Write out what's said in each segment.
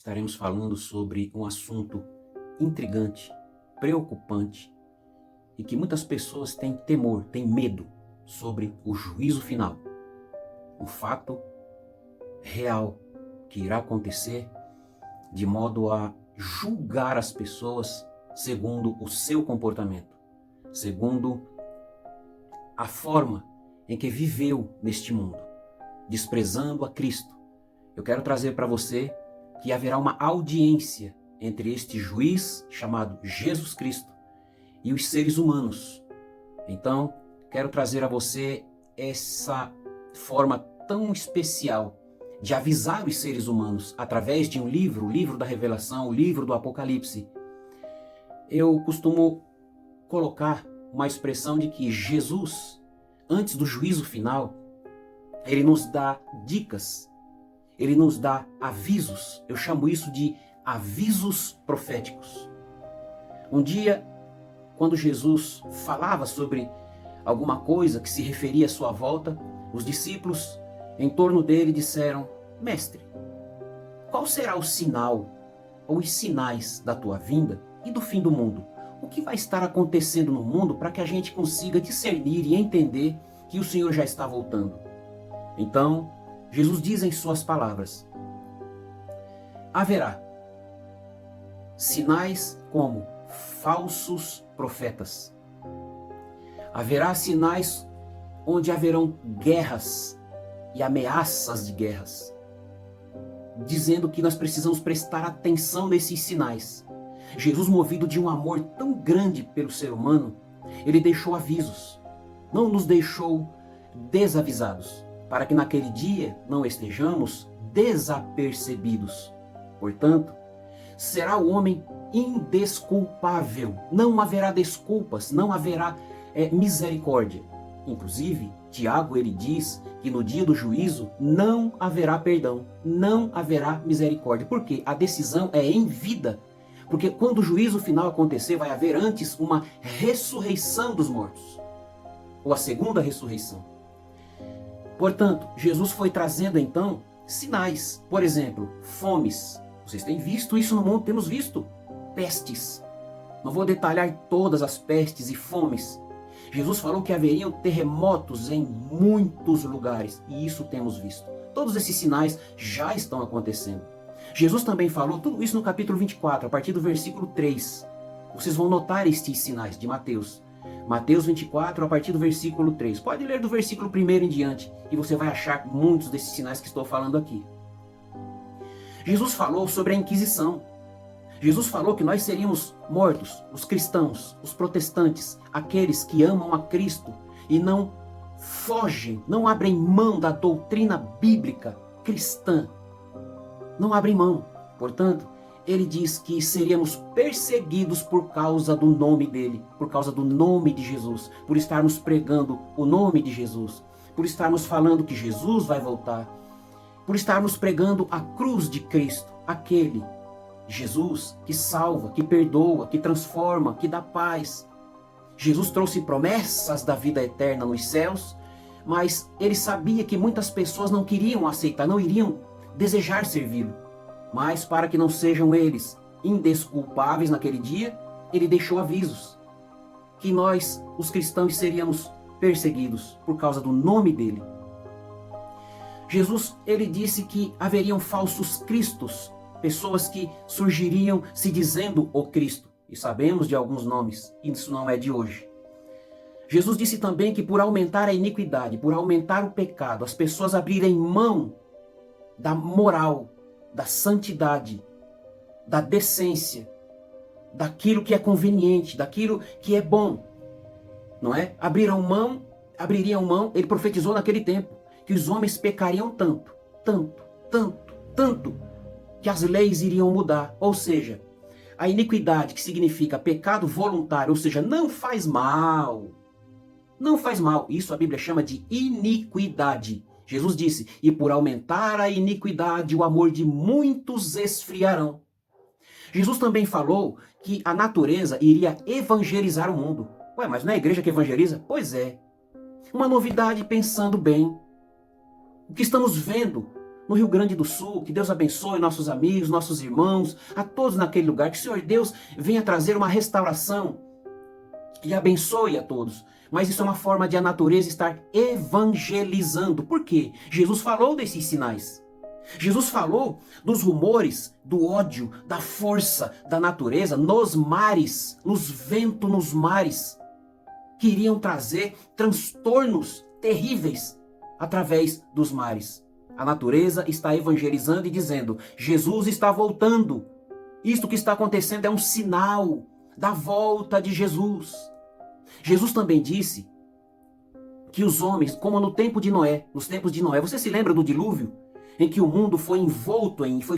Estaremos falando sobre um assunto intrigante, preocupante e que muitas pessoas têm temor, têm medo sobre o juízo final. Um fato real que irá acontecer de modo a julgar as pessoas segundo o seu comportamento, segundo a forma em que viveu neste mundo, desprezando a Cristo. Eu quero trazer para você que haverá uma audiência entre este juiz chamado Jesus Cristo e os seres humanos. Então, quero trazer a você essa forma tão especial de avisar os seres humanos através de um livro, o livro da Revelação, o livro do Apocalipse. Eu costumo colocar uma expressão de que Jesus, antes do juízo final, ele nos dá dicas, ele nos dá avisos. Eu chamo isso de avisos proféticos. Um dia, quando Jesus falava sobre alguma coisa que se referia à sua volta, os discípulos em torno dele disseram: Mestre, qual será o sinal ou os sinais da tua vinda e do fim do mundo? O que vai estar acontecendo no mundo para que a gente consiga discernir e entender que o Senhor já está voltando? Então, Jesus diz em suas palavras: haverá sinais como falsos profetas. Haverá sinais onde haverão guerras e ameaças de guerras, dizendo que nós precisamos prestar atenção nesses sinais. Jesus, movido de um amor tão grande pelo ser humano, ele deixou avisos, não nos deixou desavisados, para que naquele dia não estejamos desapercebidos. Portanto, será o homem indesculpável. Não haverá desculpas, não haverá misericórdia. Inclusive, Tiago ele diz que no dia do juízo não haverá perdão, não haverá misericórdia. Por quê? A decisão é em vida. Porque quando o juízo final acontecer, vai haver antes uma ressurreição dos mortos, ou a segunda ressurreição. Portanto, Jesus foi trazendo então sinais. Por exemplo, fomes. Vocês têm visto isso no mundo? Temos visto. Pestes. Não vou detalhar todas as pestes e fomes. Jesus falou que haveriam terremotos em muitos lugares. E isso temos visto. Todos esses sinais já estão acontecendo. Jesus também falou tudo isso no capítulo 24, a partir do versículo 3. Vocês vão notar estes sinais de Mateus. Mateus 24, a partir do versículo 3. Pode ler do versículo 1 em diante, e você vai achar muitos desses sinais que estou falando aqui. Jesus falou sobre a Inquisição. Jesus falou que nós seríamos mortos, os cristãos, os protestantes, aqueles que amam a Cristo e não fogem, não abrem mão da doutrina bíblica cristã. Não abrem mão. Portanto, ele diz que seríamos perseguidos por causa do nome dele, por causa do nome de Jesus, por estarmos pregando o nome de Jesus, por estarmos falando que Jesus vai voltar, por estarmos pregando a cruz de Cristo, aquele Jesus que salva, que perdoa, que transforma, que dá paz. Jesus trouxe promessas da vida eterna nos céus, mas ele sabia que muitas pessoas não queriam aceitar, não iriam desejar servi-lo. Mas para que não sejam eles indesculpáveis naquele dia, ele deixou avisos que nós, os cristãos, seríamos perseguidos por causa do nome dele. Jesus, ele disse que haveriam falsos cristos, pessoas que surgiriam se dizendo o Cristo. E sabemos de alguns nomes, e isso não é de hoje. Jesus disse também que por aumentar a iniquidade, por aumentar o pecado, as pessoas abrirem mão da moral, da santidade, da decência, daquilo que é conveniente, daquilo que é bom, não é? Abririam mão, ele profetizou naquele tempo, que os homens pecariam tanto, que as leis iriam mudar. Ou seja, a iniquidade, que significa pecado voluntário, ou seja, não faz mal, isso a Bíblia chama de iniquidade. Jesus disse: e por aumentar a iniquidade, o amor de muitos esfriarão. Jesus também falou que a natureza iria evangelizar o mundo. Ué, mas não é a igreja que evangeliza? Pois é. Uma novidade, pensando bem. O que estamos vendo no Rio Grande do Sul. Que Deus abençoe nossos amigos, nossos irmãos, a todos naquele lugar. Que o Senhor Deus venha trazer uma restauração e abençoe a todos. Mas isso é uma forma de a natureza estar evangelizando. Por quê? Jesus falou desses sinais. Jesus falou dos rumores, do ódio, da força da natureza nos mares, nos ventos nos mares, que iriam trazer transtornos terríveis através dos mares. A natureza está evangelizando e dizendo: Jesus está voltando. Isto que está acontecendo é um sinal da volta de Jesus. Jesus também disse que os homens, como no tempo de Noé, nos tempos de Noé, você se lembra do dilúvio? Em que o mundo foi envolto foi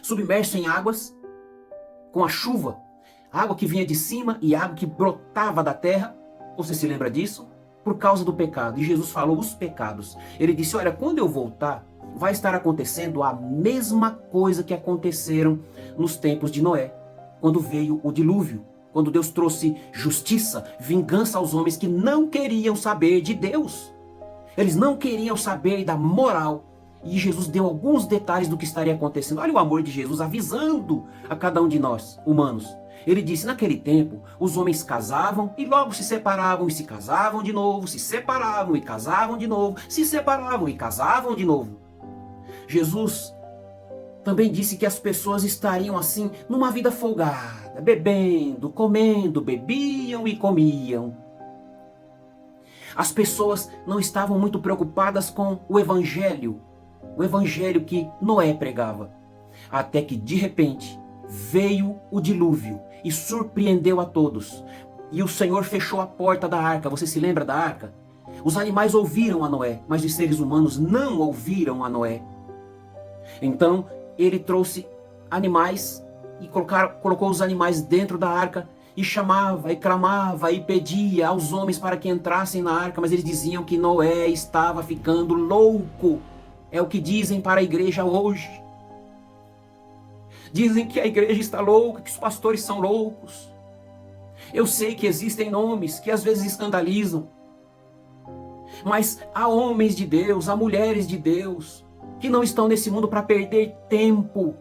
submerso em águas, com a chuva, água que vinha de cima e água que brotava da terra. Você se lembra disso? Por causa do pecado. E Jesus falou os pecados. Ele disse: olha, quando eu voltar, vai estar acontecendo a mesma coisa que aconteceram nos tempos de Noé, quando veio o dilúvio, quando Deus trouxe justiça, vingança aos homens que não queriam saber de Deus. Eles não queriam saber da moral. E Jesus deu alguns detalhes do que estaria acontecendo. Olha o amor de Jesus avisando a cada um de nós, humanos. Ele disse: naquele tempo, os homens casavam e logo se separavam e se casavam de novo, se separavam e casavam de novo, se separavam e casavam de novo. Jesus também disse que as pessoas estariam assim, numa vida folgada, bebendo, comendo, bebiam e comiam. As pessoas não estavam muito preocupadas com o evangelho que Noé pregava. Até que de repente veio o dilúvio e surpreendeu a todos. E o Senhor fechou a porta da arca. Você se lembra da arca? Os animais ouviram a Noé, mas os seres humanos não ouviram a Noé. Então ele trouxe animais e colocou os animais dentro da arca e chamava e clamava e pedia aos homens para que entrassem na arca, mas eles diziam que Noé estava ficando louco. É o que dizem para a igreja hoje. Dizem que a igreja está louca, que os pastores são loucos. Eu sei que existem nomes que às vezes escandalizam. Mas há homens de Deus, há mulheres de Deus, que não estão nesse mundo para perder tempo.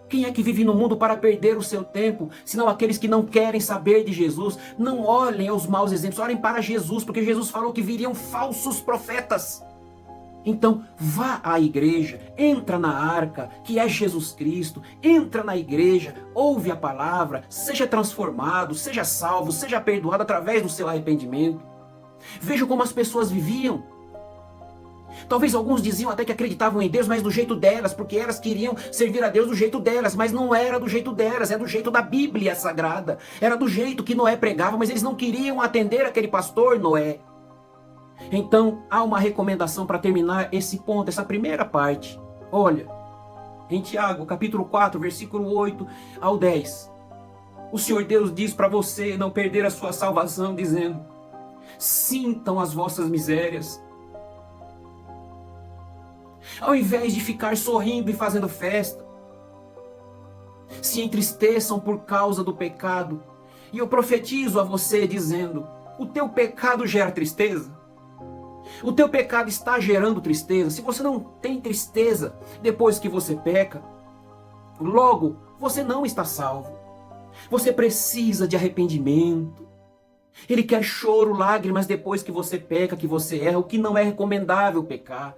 Quem é que vive no mundo para perder o seu tempo? Senão aqueles que não querem saber de Jesus. Não olhem aos maus exemplos, olhem para Jesus, porque Jesus falou que viriam falsos profetas. Então vá à igreja, entra na arca, que é Jesus Cristo, entra na igreja, ouve a palavra, seja transformado, seja salvo, seja perdoado através do seu arrependimento. Veja como as pessoas viviam. Talvez alguns diziam até que acreditavam em Deus, mas do jeito delas, porque elas queriam servir a Deus do jeito delas, mas não era do jeito delas, é do jeito da Bíblia Sagrada. Era do jeito que Noé pregava, mas eles não queriam atender aquele pastor Noé. Então, há uma recomendação para terminar esse ponto, essa primeira parte. Olha, em Tiago, capítulo 4, versículo 8 ao 10. O Senhor Deus diz para você não perder a sua salvação, dizendo: sintam as vossas misérias. Ao invés de ficar sorrindo e fazendo festa, se entristeçam por causa do pecado. E eu profetizo a você dizendo: o teu pecado gera tristeza? O teu pecado está gerando tristeza? Se você não tem tristeza depois que você peca, logo você não está salvo. Você precisa de arrependimento. Ele quer choro, lágrimas depois que você peca, que você erra, o que não é recomendável pecar.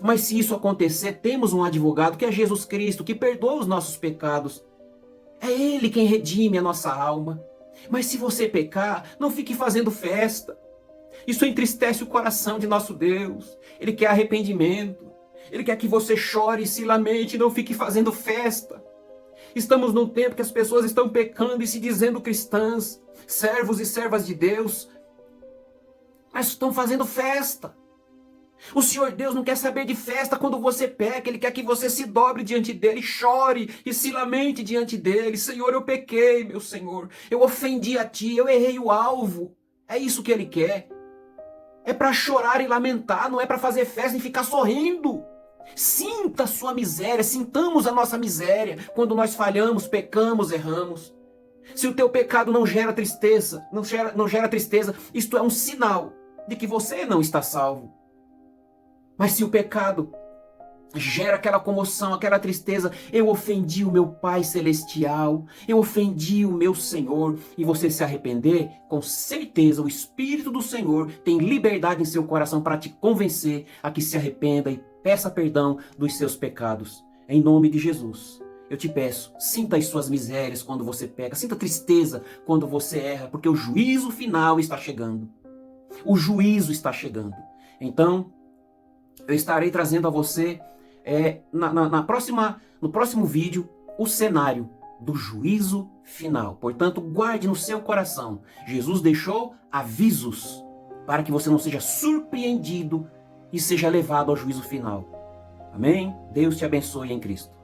Mas se isso acontecer, temos um advogado que é Jesus Cristo, que perdoa os nossos pecados. É Ele quem redime a nossa alma. Mas se você pecar, não fique fazendo festa. Isso entristece o coração de nosso Deus. Ele quer arrependimento. Ele quer que você chore e se lamente, não fique fazendo festa. Estamos num tempo que as pessoas estão pecando e se dizendo cristãs, servos e servas de Deus, mas estão fazendo festa. O Senhor Deus não quer saber de festa quando você peca. Ele quer que você se dobre diante dele, chore e se lamente diante dele. Senhor, eu pequei, meu Senhor. Eu ofendi a ti, eu errei o alvo. É isso que ele quer. É para chorar e lamentar, não é para fazer festa e ficar sorrindo. Sinta a sua miséria, sintamos a nossa miséria quando nós falhamos, pecamos, erramos. Se o teu pecado não gera tristeza, não gera tristeza, isto é um sinal de que você não está salvo. Mas se o pecado gera aquela comoção, aquela tristeza. Eu ofendi o meu Pai Celestial, eu ofendi o meu Senhor, e você se arrepender, com certeza o Espírito do Senhor tem liberdade em seu coração para te convencer a que se arrependa e peça perdão dos seus pecados. Em nome de Jesus, eu te peço, sinta as suas misérias quando você peca, sinta tristeza quando você erra, porque o juízo final está chegando. O juízo está chegando. Então, eu estarei trazendo a você no próximo vídeo o cenário do juízo final. Portanto, guarde no seu coração. Jesus deixou avisos para que você não seja surpreendido e seja levado ao juízo final. Amém? Deus te abençoe em Cristo.